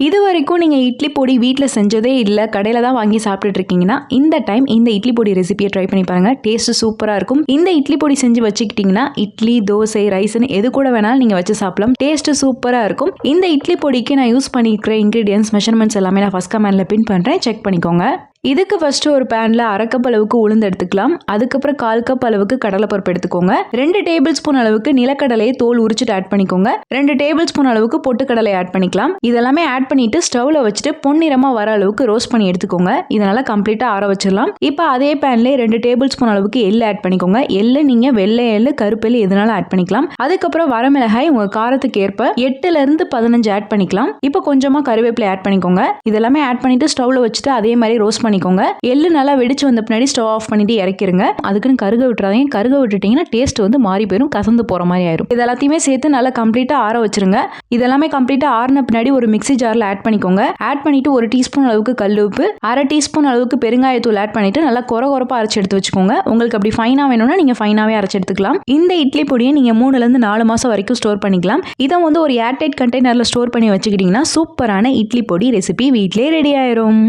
இது வரைக்கும் நீங்கள் இட்லி பொடி வீட்டில் செஞ்சதே இல்லை, கடையில் தான் வாங்கி சாப்பிட்டுட்டு இருக்கீங்கன்னா இந்த டைம் இந்த இட்லி பொடி ரெசிபியை ட்ரை பண்ணி பாருங்கள். டேஸ்ட்டு சூப்பராக இருக்கும். இந்த இட்லி பொடி செஞ்சு வச்சுக்கிட்டிங்கன்னா இட்லி, தோசை, ரைஸ்னு எது கூட வேணாலும் நீங்கள் வச்சு சாப்பிடலாம். டேஸ்ட்டு சூப்பராக இருக்கும். இந்த இட்லி பொடிக்கு நான் யூஸ் பண்ணிக்கிற இன்க்ரீடியன்ஸ், மெஷர்மெண்ட்ஸ் எல்லாமே நான் ஃபஸ்ட் கமெண்ட்டில் பின் பண்ணுறேன், செக் பண்ணிக்கோங்க. இதுக்கு ஃபர்ஸ்ட் ஒரு பேனில் 1/2 கப் அளவுக்கு உளுந்து எடுத்துக்கலாம். அதுக்கப்புறம் 1/4 கப் அளவுக்கு கடலைப்பருப்பு எடுத்துக்கோங்க. 2 டேபிள் ஸ்பூன் அளவுக்கு நிலக்கடலையை தோல் உரிச்சிட்டு ஆட் பண்ணிக்கோங்க. 2 டேபிள் ஸ்பூன் அளவுக்கு பொட்டுக்கடலை ஆட் பண்ணிக்கலாம். இதெல்லாமே ஆட் பண்ணிட்டு ஸ்டவ்ல வச்சுட்டு பொன்னிறமாக வர அளவுக்கு ரோஸ்ட் பண்ணி எடுத்துக்கோங்க. இதனால கம்ப்ளீட்டாக ஆற வச்சிடலாம். இப்போ அதே பேன்லேயே 2 டேபிள் ஸ்பூன் அளவுக்கு எள்ளு ஆட் பண்ணிக்கோங்க. எள்ளு நீங்கள் வெள்ளை எள்ளு, கருப்பு எள்ளு எதுனாலும் ஆட் பண்ணிக்கலாம். அதுக்கப்புறம் வரமிளகாய் உங்கள் காரத்துக்கு ஏற்ப 8லேருந்து 15 ஆட் பண்ணிக்கலாம். இப்போ கொஞ்சமாக கருவேப்பிலை ஆட் பண்ணிக்கோங்க. இதெல்லாமே ஆட் பண்ணிட்டு ஸ்டவ்ல வச்சுட்டு அதே மாதிரி ரோஸ்ட் பண்ணிக்கோங்க. எள்ளு நல்லா வெடிச்சு வந்த பின்னாடி ஸ்டவ் ஆஃப் பண்ணிட்டு இறக்கிருங்க. அதுக்குன்னு கருக விட்டுறாதீங்க. கருக விட்டுட்டீங்கன்னா டேஸ்ட் மாறி போயிடும், கசந்து போற மாதிரி ஆயிரும். இது எல்லாத்தையுமே சேர்த்து நல்லா கம்ப்ளீட்டா ஆற வச்சிருங்க. இதெல்லாமே கம்ப்ளீட்டா ஆறின பின்னாடி ஒரு மிக்ஸி ஜார்ல ஆட் பண்ணிக்கோங்க. ஆட் பண்ணிட்டு 1 டீஸ்பூன் அளவுக்கு கல் உப்பு, 1/2 டீஸ்பூன் அளவுக்கு பெருங்காயத்தூள் ஆட் பண்ணிட்டு நல்லா கொரகொரப்பா அரைச்சு எடுத்து வச்சுக்கோங்க. உங்களுக்கு அப்படி ஃபைனா வேணும்னா நீங்க ஃபைனாவே அரைச்சு எடுத்துக்கலாம். இந்த இட்லி பொடியை நீங்க 3லேருந்து 4 மாசம் வரைக்கும் ஸ்டோர் பண்ணிக்கலாம். இதை ஒரு ஏர்டைட் கண்டெய்னர்ல ஸ்டோர் பண்ணி வச்சுக்கிட்டீங்கன்னா சூப்பரான இட்லி பொடி ரெசிபி வீட்டிலே ரெடி ஆயிரும்.